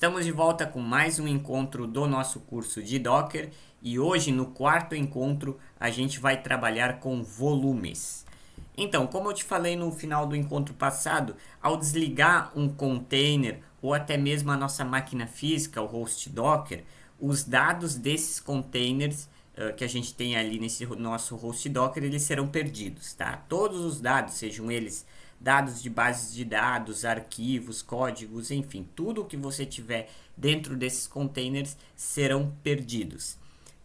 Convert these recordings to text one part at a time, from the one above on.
Estamos de volta com mais um encontro do nosso curso de Docker e hoje, no quarto encontro, a gente vai trabalhar com volumes. Então, como eu te falei no final do encontro passado, ao desligar um container ou até mesmo a nossa máquina física, o host Docker, os dados desses containers que a gente tem ali nesse nosso host Docker, eles serão perdidos, tá? Todos os dados, sejam eles dados de bases de dados, arquivos, códigos, enfim, tudo que você tiver dentro desses containers serão perdidos.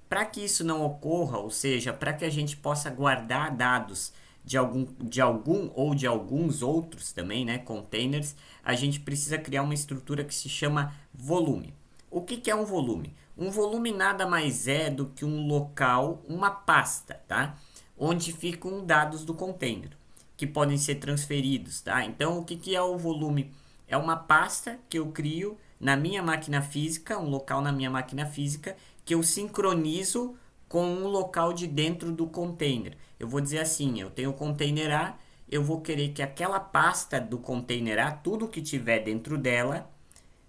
Para que isso não ocorra, ou seja, para que a gente possa guardar dados de algum ou de alguns outros também, né, containers, a gente precisa criar uma estrutura que se chama volume. O que é um volume? Um volume nada mais é do que um local, uma pasta, tá? Onde ficam dados do container, que podem ser transferidos, tá? Então, o que é o volume? É uma pasta que eu crio na minha máquina física, um local na minha máquina física, que eu sincronizo com um local de dentro do container. Eu vou dizer assim, eu tenho o container A, eu vou querer que aquela pasta do container A, tudo que tiver dentro dela,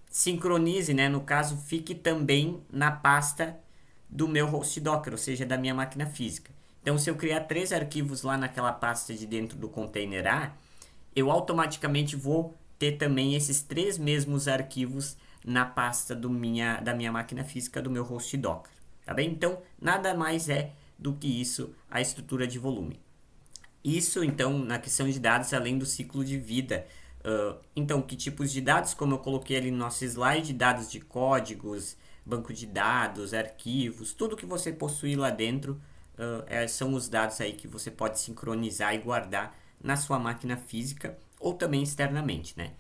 sincronize, né? No caso, fique também na pasta do meu host Docker, ou seja, da minha máquina física. Então, se eu criar 3 arquivos lá naquela pasta de dentro do container A, eu automaticamente vou ter também esses 3 mesmos arquivos na pasta da minha máquina física, do meu host Docker. Tá bem? Então, nada mais é do que isso a estrutura de volume. Isso, então, na questão de dados, além do ciclo de vida. Então, que tipos de dados? Como eu coloquei ali no nosso slide, dados de códigos, banco de dados, arquivos, tudo que você possui lá dentro são os dados aí que você pode sincronizar e guardar na sua máquina física ou também externamente, né?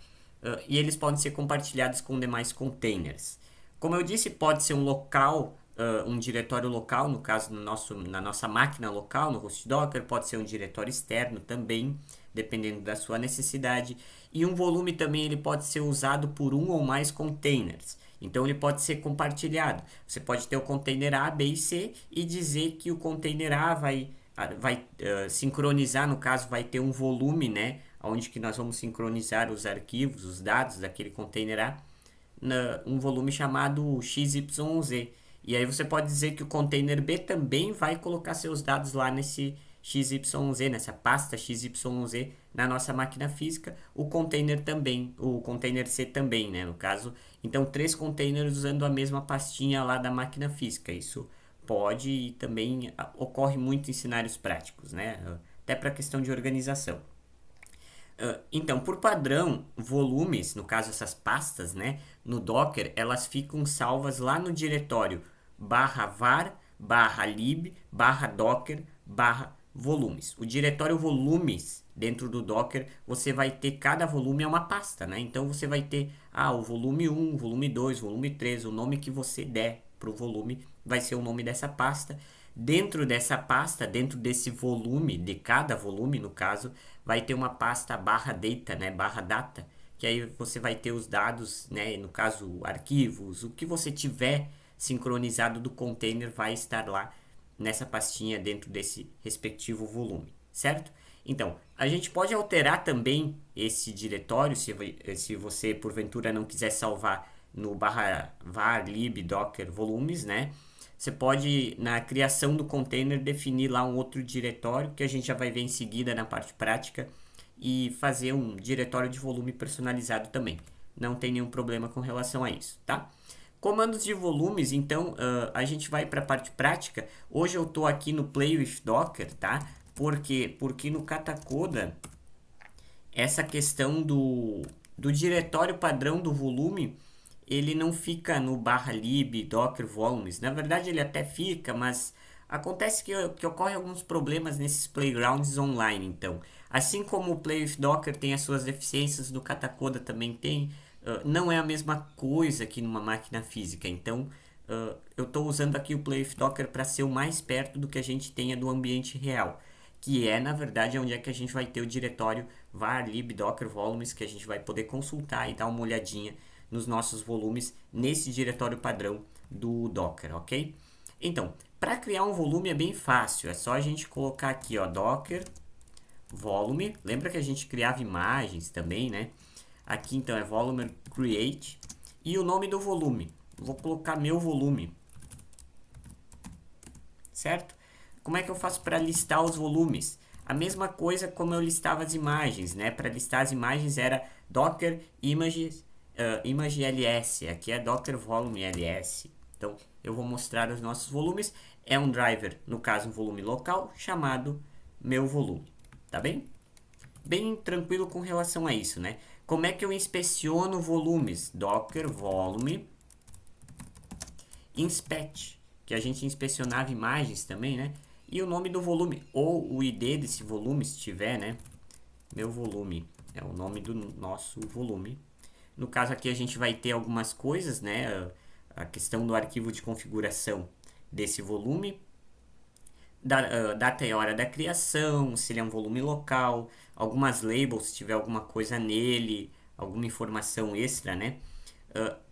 E eles podem ser compartilhados com demais containers. Como eu disse, pode ser um local, um diretório local, no caso na nossa máquina local, no host Docker, pode ser um diretório externo também, dependendo da sua necessidade. E um volume também ele pode ser usado por um ou mais containers. Então ele pode ser compartilhado. Você pode ter o container A, B e C e dizer que o container A vai sincronizar, no caso vai ter um volume, né, onde que nós vamos sincronizar os arquivos, os dados daquele container A, um volume chamado XYZ. E aí você pode dizer que o container B também vai colocar seus dados lá nesse XYZ, nessa pasta XYZ na nossa máquina física, o container também, o container C também, né, no caso. Então, 3 containers usando a mesma pastinha lá da máquina física. Isso pode e também ocorre muito em cenários práticos, né, até para questão de organização. Então, por padrão, volumes, no caso essas pastas, né, no Docker, elas ficam salvas lá no diretório /var, /lib, /docker, volumes. O diretório volumes dentro do Docker, você vai ter, cada volume é uma pasta, né? Então você vai ter o volume 1, volume 2, volume 3, o nome que você der para o volume vai ser o nome dessa pasta. Dentro dessa pasta, dentro desse volume, de cada volume no caso, vai ter uma pasta /data, né, /data, que aí você vai ter os dados, né, no caso arquivos, o que você tiver sincronizado do container vai estar lá nessa pastinha dentro desse respectivo volume, certo? Então, a gente pode alterar também esse diretório, se você porventura não quiser salvar no /var, lib, docker, volumes, né? Você pode, na criação do container, definir lá um outro diretório, que a gente já vai ver em seguida na parte prática, e fazer um diretório de volume personalizado também. Não tem nenhum problema com relação a isso, tá? Comandos de volumes, então, a gente vai para a parte prática. Hoje eu estou aqui no Play with Docker, tá? Por quê? Porque no Katacoda, essa questão do diretório padrão do volume, ele não fica no /lib, docker, volumes. Na verdade, ele até fica, mas acontece que ocorre alguns problemas nesses playgrounds online, então. Assim como o Play with Docker tem as suas deficiências, no Katacoda também tem, não é a mesma coisa que numa máquina física. Então, eu estou usando aqui o Play with Docker para ser o mais perto do que a gente tenha do ambiente real, que é, na verdade, onde é que a gente vai ter o diretório var, lib, docker, volumes, que a gente vai poder consultar e dar uma olhadinha nos nossos volumes nesse diretório padrão do Docker, ok? Então, para criar um volume é bem fácil, é só a gente colocar aqui, ó, docker volume. Lembra que a gente criava imagens também, né? Aqui então é volume create E o nome do volume, vou colocar meu volume, certo? Como é que eu faço para listar os volumes? A mesma coisa como eu listava as imagens, né? Para listar as imagens era Docker Images, Image ls, aqui é Docker Volume ls. Então eu vou mostrar os nossos volumes. É um driver, no caso um volume local, chamado meu volume, tá bem? Bem tranquilo com relação a isso, né? Como é que eu inspeciono volumes? Docker Volume Inspect, que a gente inspecionava imagens também, né? E o nome do volume, ou o ID desse volume, se tiver, né? Meu volume é o nome do nosso volume. No caso aqui a gente vai ter algumas coisas, né? A questão do arquivo de configuração desse volume, data e hora da criação, se ele é um volume local, algumas labels, se tiver alguma coisa nele, alguma informação extra, né?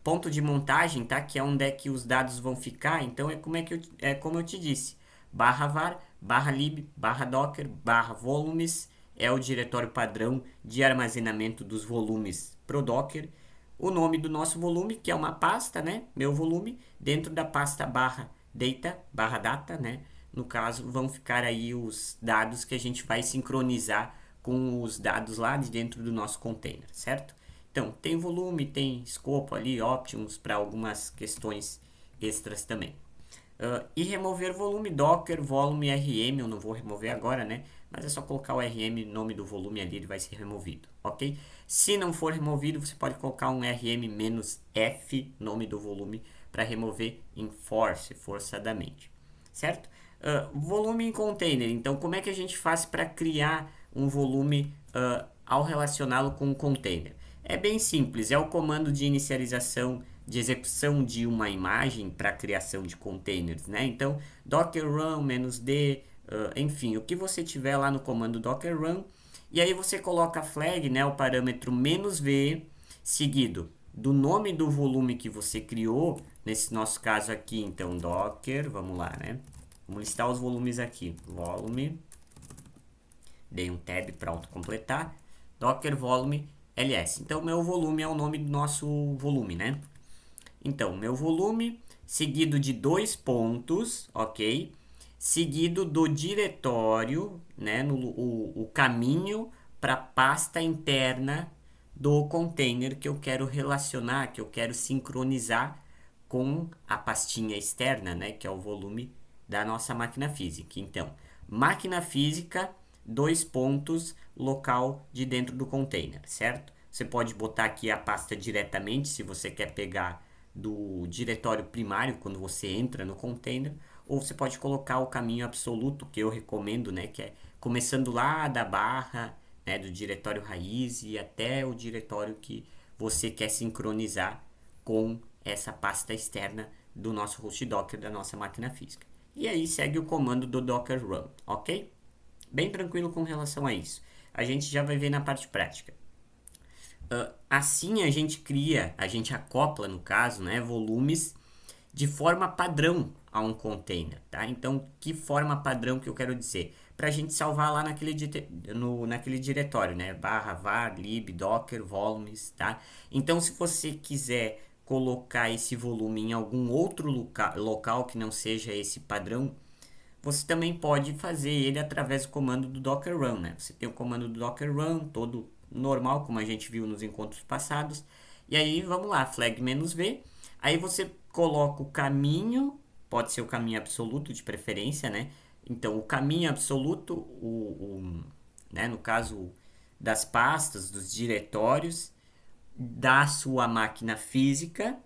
Ponto de montagem, tá? Que é onde é que os dados vão ficar. Então é como eu te disse, barra var, barra lib, barra docker, barra volumes é o diretório padrão de armazenamento dos volumes pro Docker. O nome do nosso volume, que é uma pasta, né? Meu volume, dentro da pasta barra data, barra data, né? No caso, vão ficar aí os dados que a gente vai sincronizar com os dados lá de dentro do nosso container, certo? Então, tem volume, tem escopo ali, options para algumas questões extras também. E remover volume, Docker, volume RM, eu não vou remover agora, né? Mas é só colocar o RM, nome do volume ali, ele vai ser removido, ok? Se não for removido, você pode colocar um RM-F, nome do volume, para remover enforce, forçadamente, certo? Volume em container, então como é que a gente faz para criar um volume ao relacioná-lo com um container? É bem simples, é o comando de inicialização de execução de uma imagem para criação de containers, né? Então, docker run -d, enfim, o que você tiver lá no comando docker run, e aí você coloca a flag, né, o parâmetro "-v", seguido do nome do volume que você criou, nesse nosso caso aqui, então, docker, vamos lá, né? Vamos listar os volumes aqui, volume, dei um tab para autocompletar, docker volume ls. Então, meu volume é o nome do nosso volume, né? Então, meu volume, seguido de dois pontos, ok? Seguido do diretório, né? O caminho para a pasta interna do container que eu quero relacionar, que eu quero sincronizar com a pastinha externa, né? Que é o volume da nossa máquina física. Então, máquina física, dois pontos, local de dentro do container, certo? Você pode botar aqui a pasta diretamente, se você quer pegar do diretório primário quando você entra no container, ou você pode colocar o caminho absoluto, que eu recomendo, né, que é começando lá da barra, né, do diretório raiz e até o diretório que você quer sincronizar com essa pasta externa do nosso host Docker, da nossa máquina física. E aí segue o comando do docker run, ok? Bem tranquilo com relação a isso. A gente já vai ver na parte prática. Assim a gente cria, a gente acopla, no caso, né, volumes de forma padrão a um container, tá? Então, que forma padrão que eu quero dizer? Para a gente salvar lá naquele diretório, né? Barra var, lib, docker, volumes, tá? Então, se você quiser colocar esse volume em algum outro local que não seja esse padrão, você também pode fazer ele através do comando do docker run, né? Você tem o comando do docker run, todo normal, como a gente viu nos encontros passados. E aí, vamos lá, flag "-v". Aí você coloca o caminho, pode ser o caminho absoluto de preferência, né? Então, o caminho absoluto, né, no caso das pastas, dos diretórios, da sua máquina física,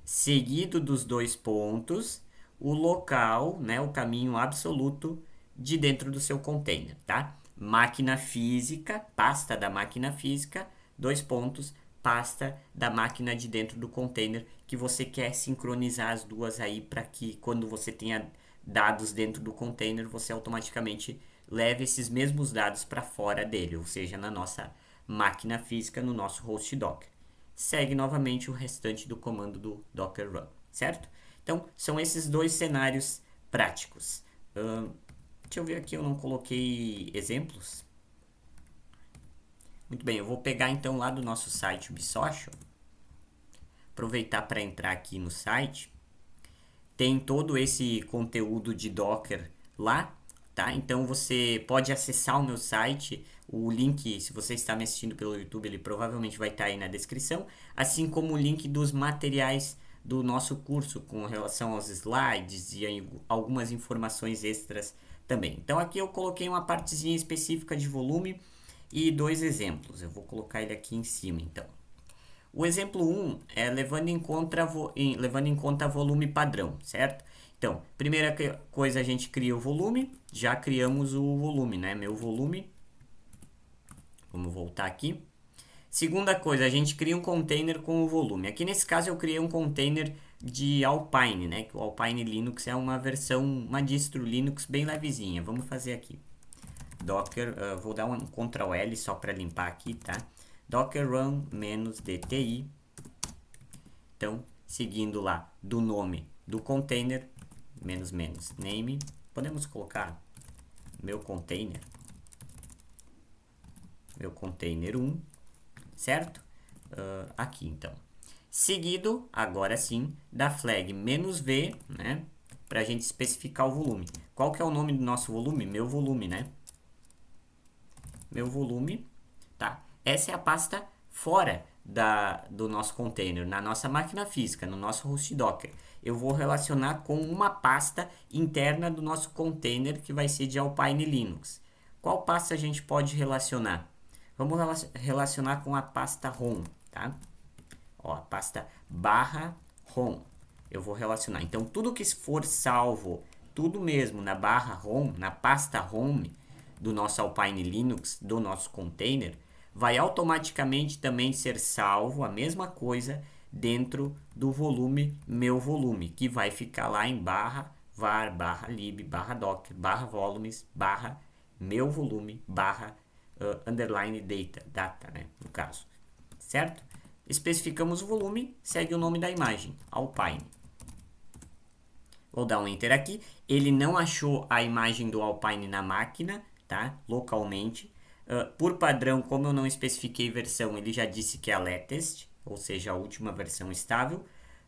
seguido dos dois pontos, o local, né, o caminho absoluto de dentro do seu container, tá? Máquina física, pasta da máquina física, dois pontos, pasta da máquina de dentro do container, que você quer sincronizar as duas aí para que quando você tenha dados dentro do container, você automaticamente leve esses mesmos dados para fora dele, ou seja, na nossa máquina física, no nosso host Docker. Segue novamente o restante do comando do docker run, certo? Então, são esses dois cenários práticos. Deixa eu ver aqui, eu não coloquei exemplos. Muito bem, eu vou pegar então lá do nosso site Ubsocial. aproveitar para entrar aqui no site. Tem todo esse conteúdo de Docker lá, tá? Então você pode acessar o meu site, o link, se você está me assistindo pelo YouTube, ele provavelmente vai estar aí na descrição, assim como o link dos materiais do nosso curso com relação aos slides e algumas informações extras também. Então aqui eu coloquei uma partezinha específica de volume e 2 exemplos. Eu vou colocar ele aqui em cima, então. O exemplo 1 é levando em conta volume padrão, certo? Então, primeira coisa, a gente cria o volume, já criamos o volume, né? Meu volume. Vamos voltar aqui. Segunda coisa, a gente cria um container com o volume. Aqui nesse caso eu criei um container de Alpine, né? Que o Alpine Linux é uma versão, uma distro Linux bem levezinha. Vamos fazer aqui. Docker, vou dar um Ctrl L só para limpar aqui, tá? Docker run -dti. Então, seguindo lá do nome do container, name, podemos colocar meu container 1, certo? Aqui então. Seguido, agora sim, da flag "-v", né? Para a gente especificar o volume. Qual que é o nome do nosso volume? Meu volume, né? Meu volume, tá? Essa é a pasta fora do nosso container, na nossa máquina física, no nosso host Docker. Eu vou relacionar com uma pasta interna do nosso container que vai ser de Alpine Linux. Qual pasta a gente pode relacionar? Vamos relacionar com a pasta home, tá? Ó, a pasta /home. Eu vou relacionar. Então, tudo que for salvo, tudo mesmo na /home, na pasta home do nosso Alpine Linux, do nosso container, vai automaticamente também ser salvo, a mesma coisa, dentro do volume meu volume, que vai ficar lá em /var, /lib, /docker, /volumes, meu volume, underline data, né, no caso, certo? Especificamos o volume, segue o nome da imagem, Alpine. Vou dar um Enter aqui. Ele não achou a imagem do Alpine na máquina, tá? Localmente. Por padrão, como eu não especifiquei versão, ele já disse que é a latest, ou seja, a última versão estável.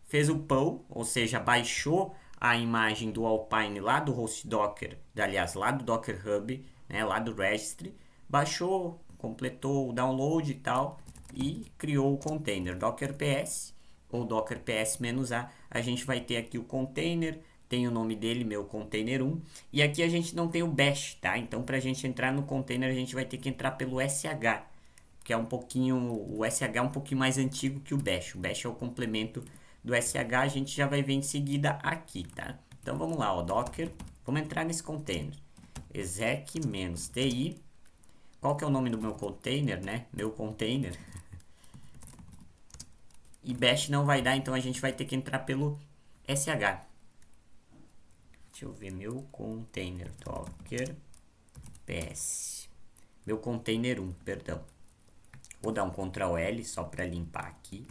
Fez o pull, ou seja, baixou a imagem do Alpine lá do host Docker, aliás, lá do Docker Hub, né, lá do registry. Baixou, completou o download e tal, e criou o container Docker PS ou Docker PS-A. A gente vai ter aqui o container, tem o nome dele, meu container 1, e aqui a gente não tem o bash, tá? Então, para a gente entrar no container, a gente vai ter que entrar pelo SH, que é um pouquinho, o SH é um pouquinho mais antigo que o bash. O bash é o complemento do SH, a gente já vai ver em seguida aqui, tá? Então, vamos lá, ó, Docker, vamos entrar nesse container, exec-ti. Qual que é o nome do meu container, né? Meu container. E bash não vai dar, então a gente vai ter que entrar pelo SH. Deixa eu ver, meu container Docker PS. Meu container 1, perdão. Vou dar um Ctrl L só para limpar aqui.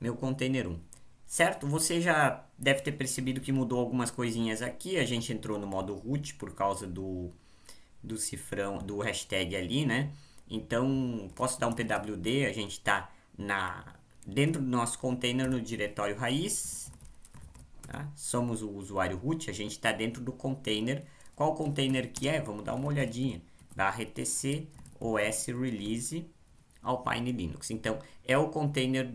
Meu container 1. Certo? Você já deve ter percebido que mudou algumas coisinhas aqui. A gente entrou no modo root por causa do cifrão, do hashtag ali, né? Então, posso dar um pwd, a gente está dentro do nosso container no diretório raiz, tá? Somos o usuário root, a gente está dentro do container. Qual container que é? Vamos dar uma olhadinha. /etc os release Alpine Linux. Então, é o container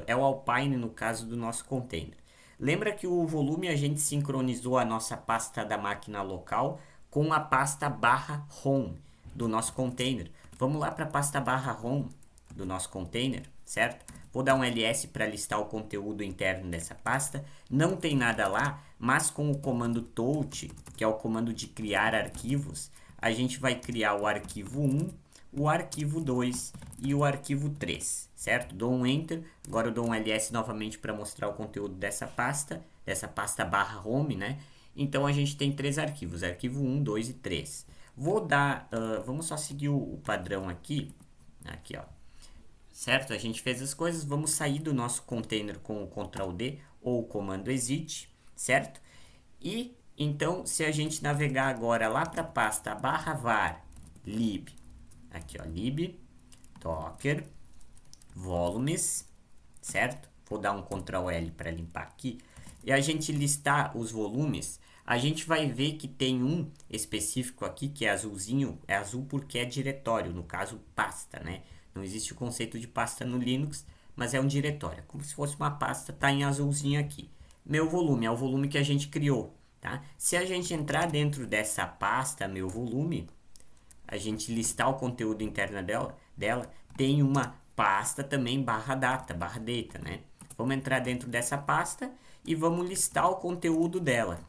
é o Alpine no caso do nosso container. Lembra que o volume a gente sincronizou a nossa pasta da máquina local com a pasta /home do nosso container. Vamos lá para a pasta /home do nosso container, certo? Vou dar um ls para listar o conteúdo interno dessa pasta. Não tem nada lá, mas com o comando touch, que é o comando de criar arquivos, a gente vai criar o arquivo 1, o arquivo 2 e o arquivo 3, certo? Dou um Enter, agora eu dou um ls novamente para mostrar o conteúdo dessa pasta /home, né? Então a gente tem 3 arquivos, arquivo 1, 2 e 3. Vou dar, vamos só seguir o padrão aqui, ó. Certo? A gente fez as coisas, vamos sair do nosso container com o Ctrl D ou o comando exit, certo? E então, se a gente navegar agora lá para a pasta /var lib, aqui ó, lib docker volumes, certo? Vou dar um Ctrl L para limpar aqui. E a gente listar os volumes, a gente vai ver que tem um específico aqui que é azulzinho, é azul porque é diretório, no caso pasta, né? Não existe o conceito de pasta no Linux, mas é um diretório, como se fosse uma pasta, tá em azulzinho aqui. Meu volume é o volume que a gente criou, tá? Se a gente entrar dentro dessa pasta, meu volume, a gente listar o conteúdo interno dela tem uma pasta também barra data, né? Vamos entrar dentro dessa pasta e vamos listar o conteúdo dela.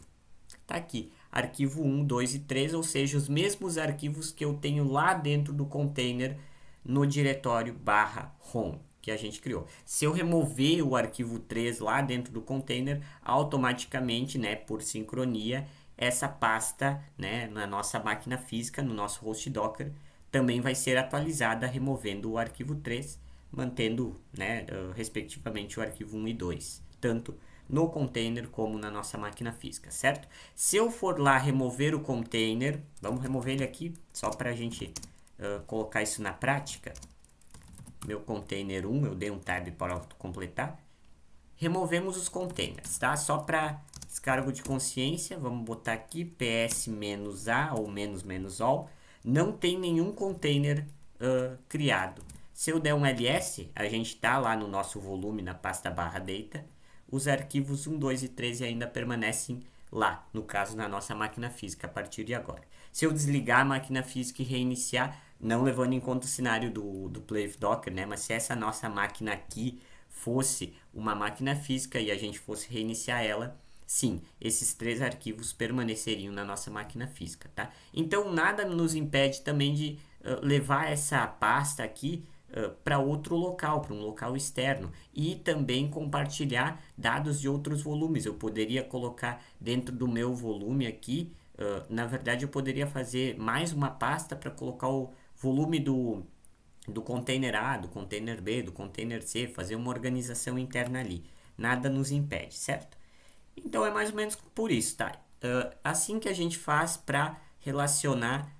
Tá aqui, arquivo 1, 2 e 3, ou seja, os mesmos arquivos que eu tenho lá dentro do container no diretório barra home que a gente criou. Se eu remover o arquivo 3 lá dentro do container, automaticamente, né, por sincronia, essa pasta, né, na nossa máquina física, no nosso host Docker, também vai ser atualizada removendo o arquivo 3, mantendo, né, respectivamente o arquivo 1 e 2, tanto no container como na nossa máquina física, certo? Se eu for lá remover o container, vamos remover ele aqui, só para a gente colocar isso na prática. Meu container 1, eu dei um tab para completar. Removemos os containers, tá? Só para descargo de consciência, vamos botar aqui ps-a ou -all. Não tem nenhum container criado. Se eu der um ls, a gente está lá no nosso volume, na pasta barra data. Os arquivos 1, 2 e 13 ainda permanecem lá, no caso na nossa máquina física a partir de agora. Se eu desligar a máquina física e reiniciar, não levando em conta o cenário do Play with Docker, né? Mas se essa nossa máquina aqui fosse uma máquina física e a gente fosse reiniciar ela, sim, esses 3 arquivos permaneceriam na nossa máquina física, tá? Então nada nos impede também de levar essa pasta aqui para outro local, para um local externo, e também compartilhar dados de outros volumes. Eu poderia colocar dentro do meu volume aqui, na verdade eu poderia fazer mais uma pasta para colocar o volume do container A, do container B, do container C, fazer uma organização interna ali. Nada nos impede, certo? Então é mais ou menos por isso, tá? Assim que a gente faz para relacionar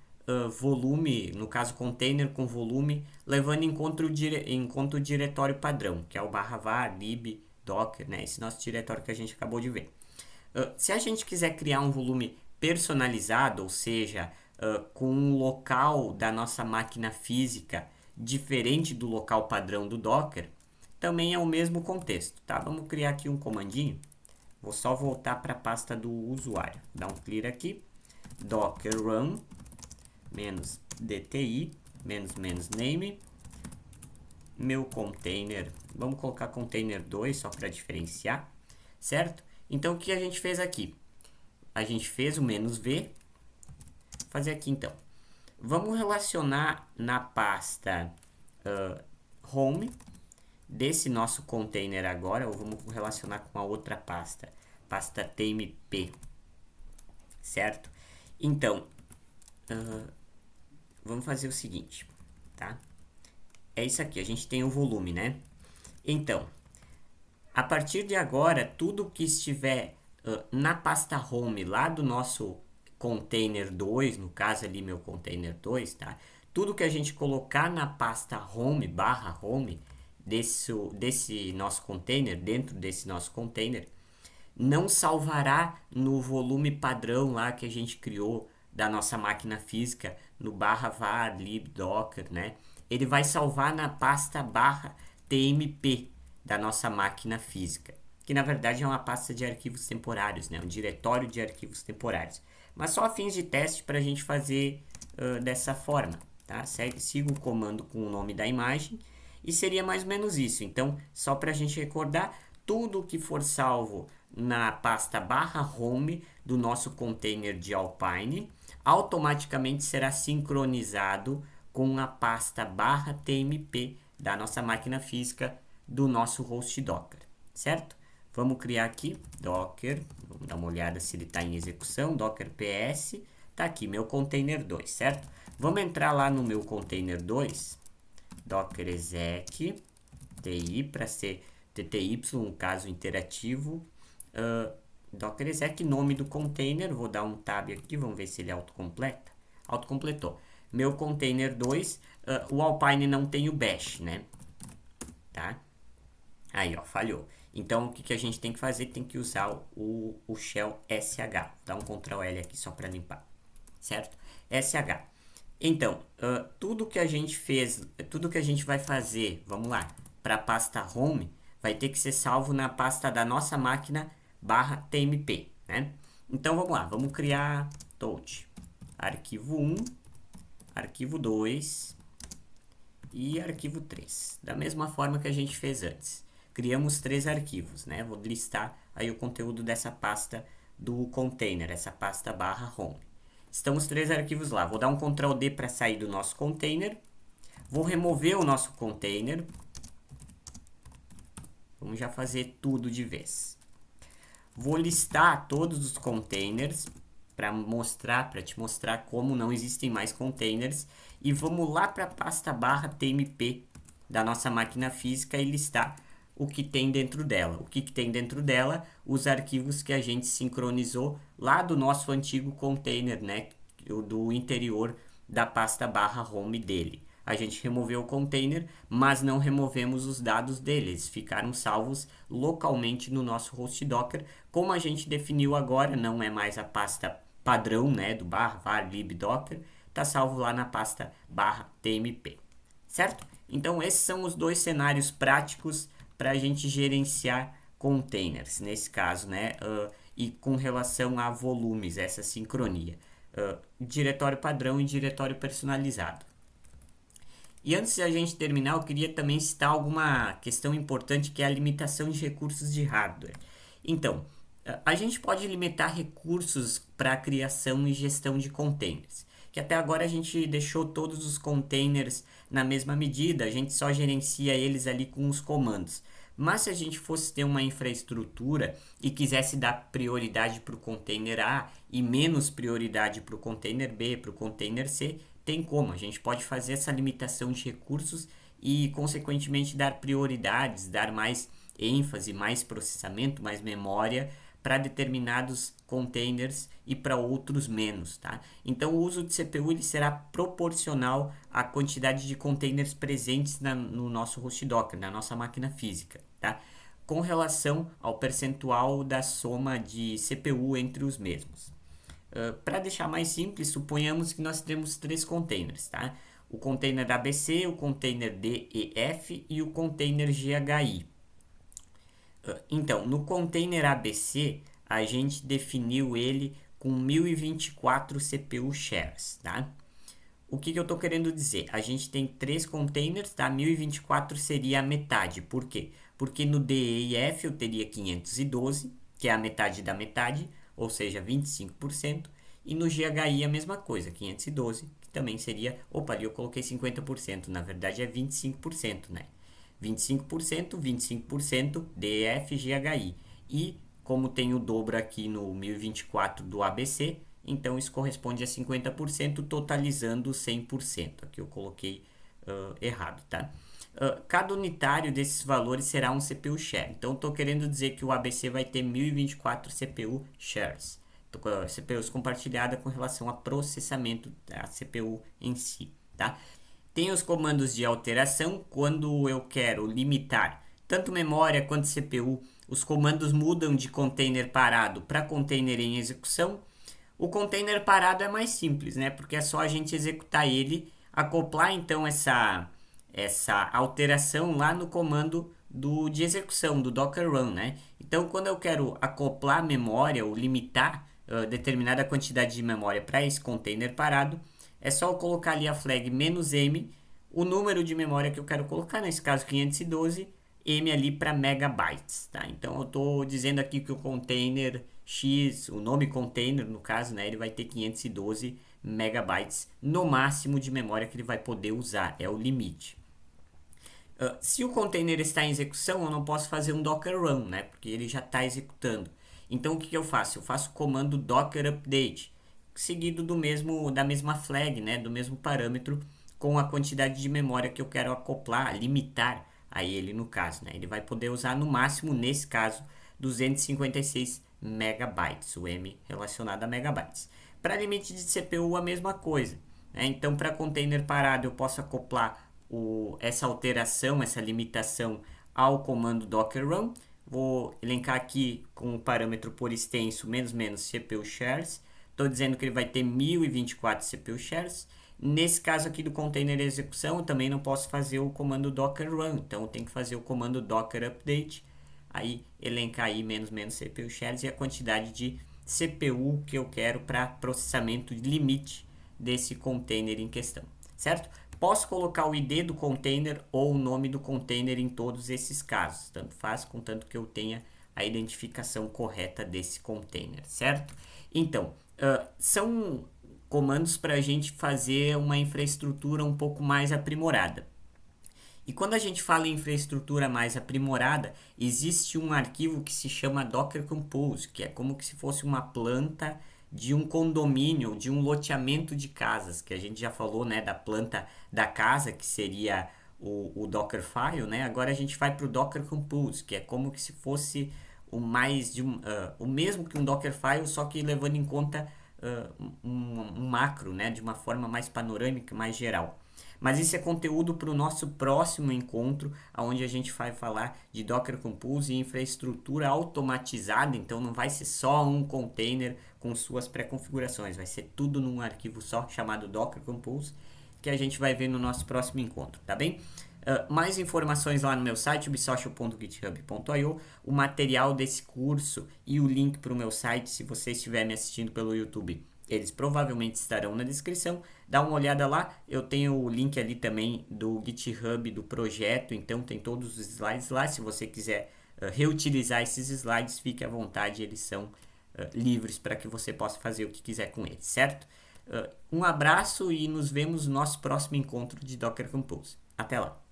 volume, no caso container com volume, levando em conta o diretório padrão, que é o /var, lib, docker, né? Esse nosso diretório que a gente acabou de ver. Se a gente quiser criar um volume personalizado, ou seja, com um local da nossa máquina física diferente do local padrão do Docker, também é o mesmo contexto, tá? Vamos criar aqui um comandinho. Vou só voltar para a pasta do usuário. Dá um clear aqui. Docker run -dti -name. Meu container. Vamos colocar container 2 só para diferenciar, certo? Então o que a gente fez aqui? A gente fez o "-v". Vou fazer aqui então. Vamos relacionar na pasta home desse nosso container agora, ou vamos relacionar com a outra pasta, pasta tmp, certo? Então, vamos fazer o seguinte, tá? É isso aqui, a gente tem o volume, né? Então, a partir de agora, tudo que estiver na pasta home lá do nosso container 2, no caso ali meu container 2, tá? Tudo que a gente colocar na pasta home, /home, desse nosso container, dentro desse nosso container, não salvará no volume padrão lá que a gente criou da nossa máquina física, no /var, lib, docker, né? Ele vai salvar na pasta /tmp da nossa máquina física, que na verdade é uma pasta de arquivos temporários, né? Um diretório de arquivos temporários. Mas só a fins de teste para a gente fazer dessa forma, tá? Siga o comando com o nome da imagem e seria mais ou menos isso. Então, só para a gente recordar, tudo que for salvo na pasta /home do nosso container de Alpine automaticamente será sincronizado com a pasta /tmp da nossa máquina física do nosso host Docker, certo? Vamos criar aqui Docker, vamos dar uma olhada se ele está em execução, Docker PS, tá aqui meu container 2, certo? Vamos entrar lá no meu container 2, Docker exec, TI para ser TTY, um caso interativo, Docker exec, nome do container, vou dar um tab aqui, vamos ver se ele autocompleta. Autocompletou. Meu container 2, o Alpine não tem o bash, né? Tá? Aí, ó, falhou. Então, o que, que a gente tem que fazer? Tem que usar o shell SH. Vou dar um Ctrl L aqui só para limpar, certo? SH. Então, tudo que a gente fez, tudo que a gente vai fazer, vamos lá, para a pasta home, vai ter que ser salvo na pasta da nossa máquina /tmp, né? Então, vamos lá, vamos criar touch, arquivo 1, arquivo 2 e arquivo 3, da mesma forma que a gente fez antes. Criamos 3 arquivos, né? Vou listar aí o conteúdo dessa pasta do container, essa pasta /home. Estão os 3 arquivos lá. Vou dar um Ctrl D para sair do nosso container. Vou remover o nosso container. Vamos já fazer tudo de vez. Vou listar todos os containers para te mostrar como não existem mais containers. E vamos lá para a pasta /tmp da nossa máquina física e listar o que tem dentro dela. O que tem dentro dela? Os arquivos que a gente sincronizou lá do nosso antigo container, né? Do interior da pasta /home dele. A gente removeu o container, mas não removemos os dados deles. Ficaram salvos localmente no nosso host Docker. Como a gente definiu agora, não é mais a pasta padrão, né, do var lib docker, está salvo lá na pasta /tmp, certo? Então esses são os dois cenários práticos para a gente gerenciar containers, nesse caso, né? E com relação a volumes, essa sincronia. Diretório padrão e diretório personalizado. E antes de a gente terminar, eu queria também citar alguma questão importante, que é a limitação de recursos de hardware. Então, a gente pode limitar recursos para a criação e gestão de containers, que até agora a gente deixou todos os containers na mesma medida, a gente só gerencia eles ali com os comandos. Mas se a gente fosse ter uma infraestrutura e quisesse dar prioridade para o container A e menos prioridade para o container B, para o container C, tem como. A gente pode fazer essa limitação de recursos e, consequentemente, dar prioridades, dar mais ênfase, mais processamento, mais memória para determinados containers e para outros menos, tá? Então, o uso de CPU ele será proporcional à quantidade de containers presentes no nosso host Docker, na nossa máquina física, tá? Com relação ao percentual da soma de CPU entre os mesmos. Para deixar mais simples, suponhamos que nós temos 3 containers, tá? O container ABC, o container DEF e o container GHI. Então, no container ABC, a gente definiu ele com 1024 CPU shares, tá? O que eu estou querendo dizer? A gente tem 3 containers, tá? 1024 seria a metade. Por quê? Porque no DEF eu teria 512, que é a metade da metade, ou seja, 25%. E no GHI a mesma coisa, 512, que também seria... Opa, ali eu coloquei 50%, na verdade é 25%, né? 25%, 25%, DEF, GHI. E como tem o dobro aqui no 1024 do ABC, então isso corresponde a 50%, totalizando 100%. Aqui eu coloquei errado, tá? Cada unitário desses valores será um CPU share. Então, estou querendo dizer que o ABC vai ter 1024 CPU shares. CPUs compartilhadas com relação a processamento da CPU em si, tá? Tem os comandos de alteração. Quando eu quero limitar tanto memória quanto CPU, os comandos mudam de container parado para container em execução. O container parado é mais simples, né? Porque é só a gente executar ele, acoplar então essa alteração lá no comando de execução, do Docker Run, né? Então, quando eu quero acoplar memória ou limitar determinada quantidade de memória para esse container parado, é só eu colocar ali a flag "-m", o número de memória que eu quero colocar, nesse caso 512, M ali para megabytes, tá? Então eu estou dizendo aqui que o container X, o nome container no caso, né, ele vai ter 512 megabytes no máximo de memória que ele vai poder usar, é o limite. Se o container está em execução, eu não posso fazer um Docker Run, né, porque ele já está executando. Então o que eu faço? Eu faço o comando Docker Update, seguido da mesma flag, né, do mesmo parâmetro, com a quantidade de memória que eu quero acoplar, limitar a ele no caso, né? Ele vai poder usar no máximo, nesse caso, 256 megabytes, o M relacionado a megabytes. Para limite de CPU, a mesma coisa, né? Então, para container parado, eu posso acoplar essa alteração, essa limitação ao comando docker run. Vou elencar aqui com o parâmetro por extenso menos CPU shares. Estou dizendo que ele vai ter 1024 CPU shares. Nesse caso aqui do container de execução, eu também não posso fazer o comando docker run. Então eu tenho que fazer o comando docker update. Aí elencar aí menos CPU shares e a quantidade de CPU que eu quero para processamento limite desse container em questão, certo? Posso colocar o ID do container ou o nome do container em todos esses casos, tanto faz, contanto que eu tenha a identificação correta desse container, certo? Então, são comandos para a gente fazer uma infraestrutura um pouco mais aprimorada. E quando a gente fala em infraestrutura mais aprimorada, existe um arquivo que se chama Docker Compose, que é como se fosse uma planta de um condomínio, de um loteamento de casas, que a gente já falou, né, da planta da casa, que seria o Dockerfile, né? Agora a gente vai para o Docker Compose, que é como se fosse o mesmo que um Dockerfile, só que levando em conta um macro, né, de uma forma mais panorâmica, mais geral. Mas isso é conteúdo para o nosso próximo encontro, onde a gente vai falar de Docker Compose e infraestrutura automatizada. Então não vai ser só um container com suas pré-configurações, vai ser tudo num arquivo só chamado Docker Compose, que a gente vai ver no nosso próximo encontro, tá bem? Mais informações lá no meu site, ubsocial.github.io, o material desse curso e o link para o meu site, se você estiver me assistindo pelo YouTube. Eles provavelmente estarão na descrição. Dá uma olhada lá. Eu tenho o link ali também do GitHub do projeto. Então tem todos os slides lá. Se você quiser reutilizar esses slides, fique à vontade. Eles são livres para que você possa fazer o que quiser com eles, certo? Um abraço e nos vemos no nosso próximo encontro de Docker Compose. Até lá!